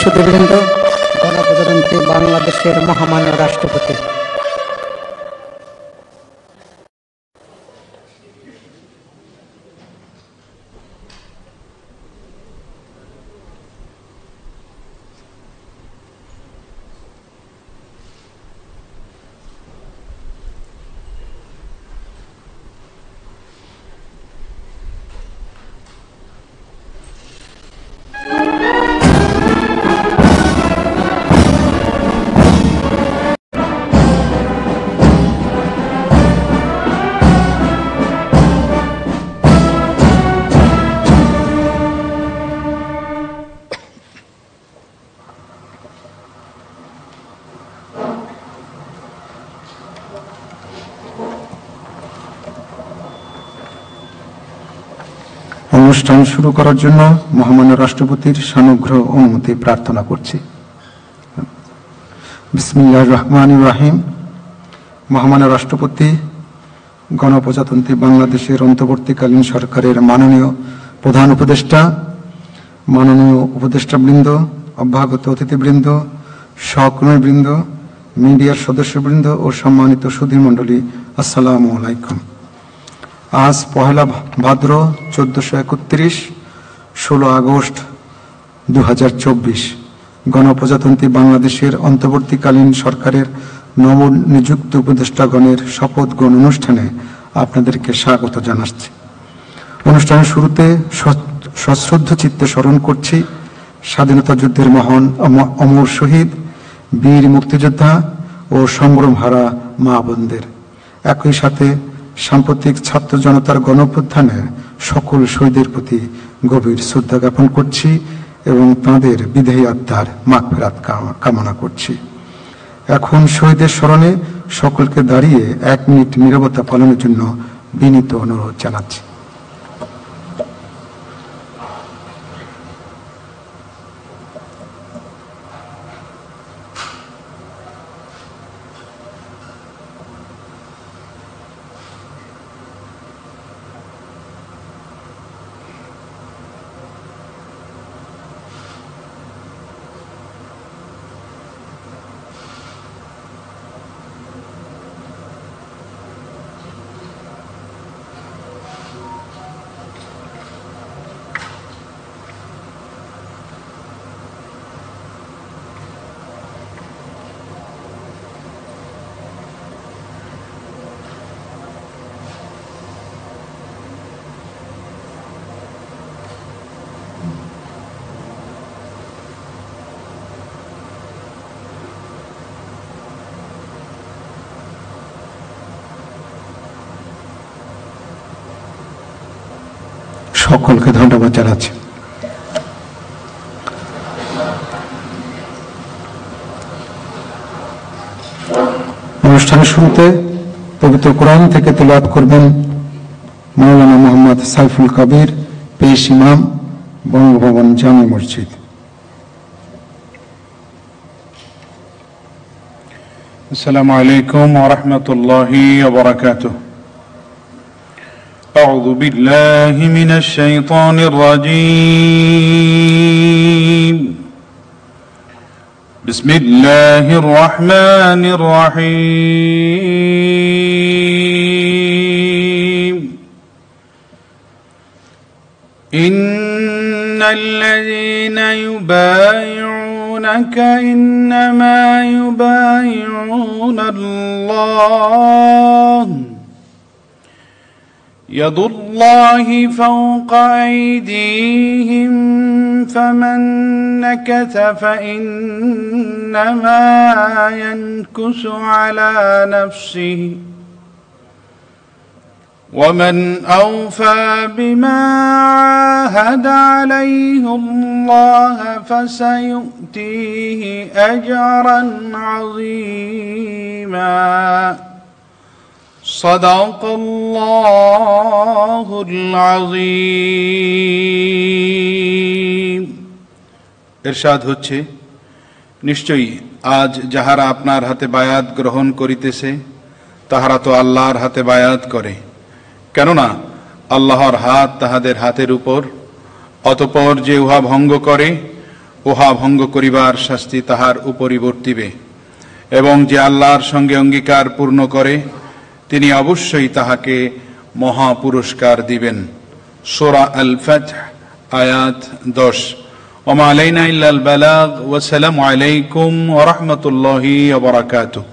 সুধীবৃন্দ, গণপ্রজাতন্ত্রী বাংলাদেশের মহামান্য রাষ্ট্রপতি, অনুষ্ঠান শুরু করার জন্য মহামান্য রাষ্ট্রপতির সানুগ্রহ অনুমতি প্রার্থনা করছি। বিসমিল্লাহির রহমানির রহিম। মহামান্য রাষ্ট্রপতি, গণপ্রজাতন্ত্রী বাংলাদেশের অন্তর্বর্তীকালীন সরকারের মাননীয় প্রধান উপদেষ্টা, মাননীয় উপদেষ্টাবৃন্দ, অভ্যাগত অতিথিবৃন্দ, সহকর্মীবৃন্দ, মিডিয়ার সদস্যবৃন্দ ও সম্মানিত সুধীমণ্ডলী, আসসালামু আলাইকুম। আজ পহেলা ভাদ্র 1431, 16 আগস্ট 2024 গণপ্রজাতন্ত্রী বাংলাদেশের অন্তর্বর্তীকালীন সরকারের নবনিযুক্ত উপদেষ্টাগণের শপথ গ্রহণ অনুষ্ঠানে আপনাদেরকে স্বাগত জানাচ্ছি। অনুষ্ঠানের শুরুতে সশ্রদ্ধ চিত্তে স্মরণ করছি স্বাধীনতা যুদ্ধের মহান অমর শহীদ, বীর মুক্তিযোদ্ধা ও সংগ্রামহারা মা বোনদের। একই সাথে সাম্প্রতিক ছাত্র জনতার গণঅভ্যুত্থানের সকল শহীদের প্রতি গভীর শ্রদ্ধা জ্ঞাপন করছি এবং তাঁদের বিদেহী আত্মার মাগফিরাত কামনা করছি। এখন শহীদের স্মরণে সকলকে দাঁড়িয়ে 1 মিনিট নীরবতা পালনের জন্য বিনীত অনুরোধ জানাচ্ছি। সকলকে ধন্যবাদ জানাচ্ছি। অনুষ্ঠানের শুরুতে পবিত্র কোরআন থেকে তেলাওয়াত করবেন মাওলানা মোহাম্মদ সাইফুল কবির, পেশ ইমাম, বঙ্গভবন জামে মসজিদ। আসসালামু আলাইকুম ওয়া রাহমাতুল্লাহি ওয়া বারাকাতুহু। أعوذ بالله من الشيطان الرجيم. بسم الله الرحمن الرحيم. إن الذين يبايعونك إنما يبايعون الله يد الله فوق أيديهم فمن نكث فإنما ينكث على نفسه ومن أوفى بما عاهد عليه الله فسيؤتيه أجرا عظيما. صدق الله العظيم. ইরশাদ হচ্ছে, নিশ্চয়ই আজ যাহারা আপনার হাতে বায়াত গ্রহণ করিতেছে তাহারা তো আল্লাহর হাতে বায়াত করে, কেননা আল্লাহর হাত তাহাদের হাতের উপর। অতঃপর যে উহা ভঙ্গ করে উহা ভঙ্গ করিবার শাস্তি তাহার উপরই বর্তিবে, এবং যে আল্লাহর সঙ্গে অঙ্গীকার পূর্ণ করে তিনি অবশ্যই তাহাকে মহা পুরস্কার দিবেন। সূরা আল ফাতহ আয়াত 10। ওমা আলাইনা ইল্লাল বালাগ ওয়া সালামু আলাইকুম ওয়া রাহমাতুল্লাহি ওয়া বারাকাতুহু।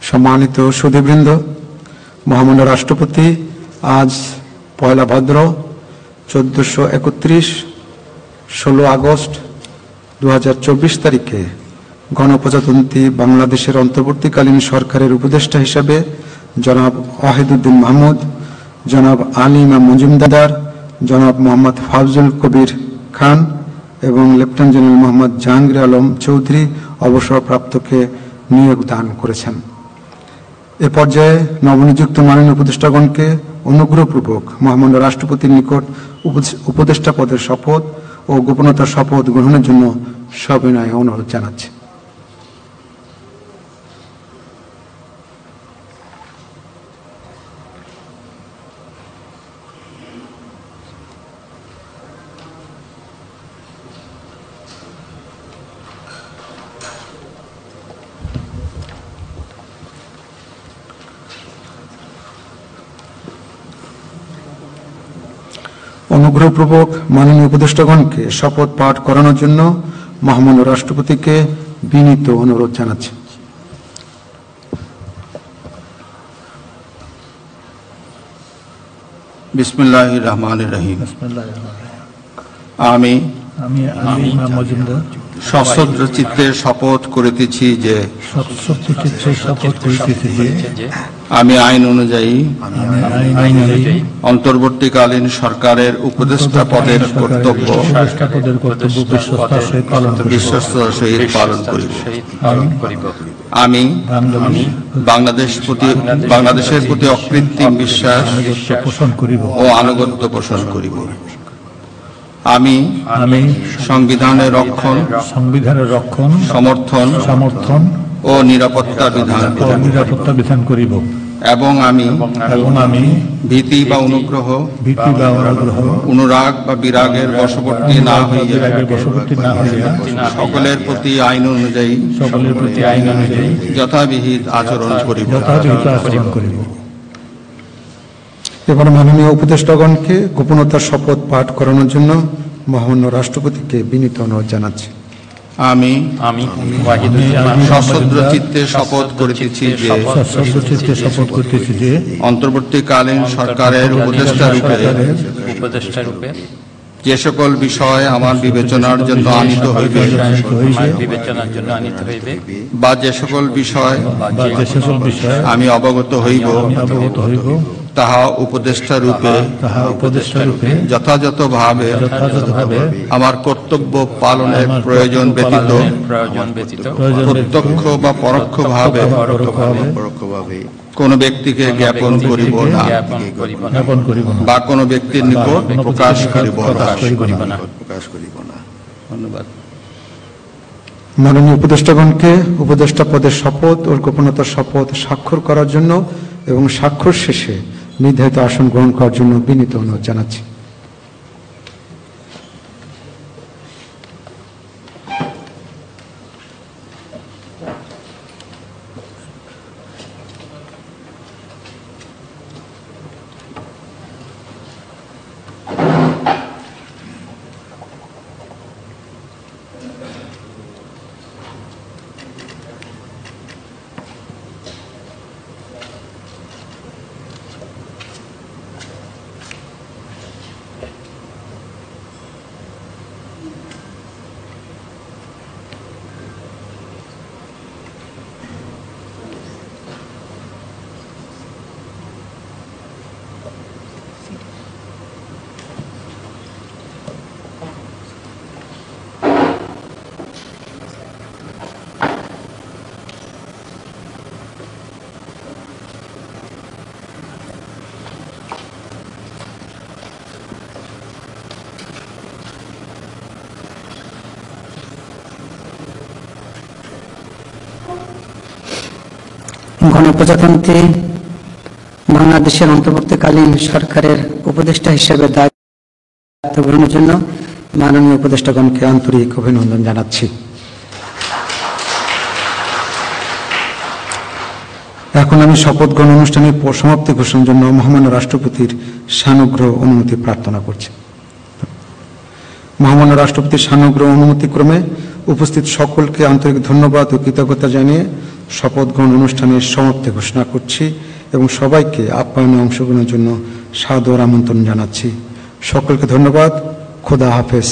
সম্মানিত সুধীবৃন্দ, মহামান্য রাষ্ট্রপতি আজ পয়লা ভাদ্র 1431 16 আগস্ট 2024 তারিখে গণপ্রজাতন্ত্রী বাংলাদেশের অন্তর্বর্তীকালীন সরকারের উপদেষ্টা হিসাবে জনাব ওয়াহিদুদ্দিন মাহমুদ, জনাব আলী ইমাম মজুমদার, জনাব মোহাম্মদ ফাজল কবির খান এবং লেফটেন্যান্ট জেনারেল মোহাম্মদ জাহাঙ্গীর আলম চৌধুরী অবসরপ্রাপ্তকে নিয়োগ দান করেছেন। এ পর্যায়ে নবনিযুক্ত মাননীয় উপদেষ্টাগণকে অনুগ্রহপূর্বক মহামান্য রাষ্ট্রপতির নিকট উপদেষ্টা পদের শপথ ও গোপনতার শপথ গ্রহণের জন্য সবিনয়ে অনুরোধ জানাচ্ছি। অনুগ্রহপূর্বক মাননীয় উপদেষ্টাগণকে শপথ পাঠ করানোর জন্য মহামান্য রাষ্ট্রপতিকে বিনীত অনুরোধ জানাচ্ছি। বিসমিল্লাহির রহমানির রহিম। আমি আলী ইমাম মজুমদার সশ্রদ্ধ চিত্তে শপথ করিতেছি যে আমি আইন অনুযায়ী অন্তর্বর্তীকালীন সরকারের উপদেষ্টা পদের কর্তব্য বিশ্বস্ততার সহিত পালন করিব। আমি বাংলাদেশের প্রতি অকৃত্রিম বিশ্বাস ও আনুগত্য পোষণ করিব। আমি সংবিধানের রক্ষণ সমর্থন ও নিরাপত্তা বিধান করিব এবং আমি ভীতি বা অনুগ্রহ অনুরাগ বা বিরাগের বশবর্তী না হইয়া সকলের প্রতি আইন অনুযায়ী যথাবিহিত আচরণ করিব। এবার মাননীয় উপদেষ্টাগণকে গোপনতার শপথ পাঠ করানোর জন্য মহামান্য রাষ্ট্রপতিকে বিনীত অনুরোধ জানাচ্ছি। আমি সশ্রদ্ধ চিত্তে শপথ করিতেছি যে অন্তর্বর্তীকালীন সরকারের উপদেষ্টা রূপে যে সকল বিষয় আমার বিবেচনার জন্য আনিত হইবে বা যে সকল বিষয় আমি অবগত হইব তাহা উপদেষ্টা রূপে যথাযথভাবে আমার কর্তব্য পালনের প্রয়োজন ব্যতীত প্রত্যক্ষ বা পরোক্ষভাবে কোন ব্যক্তিকে জ্ঞাপন করিব না বা কোন ব্যক্তির নিকট প্রকাশ করিব না। ধন্যবাদ। মাননীয় উপদেষ্টাগণকে উপদেষ্টা পদের শপথ ও গোপনতার শপথ স্বাক্ষর করার জন্য এবং স্বাক্ষর শেষে নির্ধারিত আসন গ্রহণ করার জন্য বিনীত অনুরোধ জানাচ্ছি। গণপ্রজাতন্ত্রী বাংলাদেশের অন্তর্বর্তীকালীন সরকারের উপদেষ্টা হিসেবে দায়িত্ব গ্রহণের জন্য মাননীয় উপদেষ্টাগণকে আন্তরিক অভিনন্দন জানাচ্ছি। এখন আমি শপথ গ্রহণ অনুষ্ঠানের সমাপ্তি ঘোষণার জন্য মহামান্য রাষ্ট্রপতির সানুগ্রহ অনুমতি প্রার্থনা করছি। মহামান্য রাষ্ট্রপতির সানুগ্রহ অনুমতি ক্রমে উপস্থিত সকলকে আন্তরিক ধন্যবাদ ও কৃতজ্ঞতা জানিয়ে শপথ গ্রহণ অনুষ্ঠানের সমাপ্তি ঘোষণা করছি এবং সবাইকে আপ্যায়নে অংশগ্রহণের জন্য সাদর আমন্ত্রণ জানাচ্ছি। সকলকে ধন্যবাদ। খোদা হাফেজ।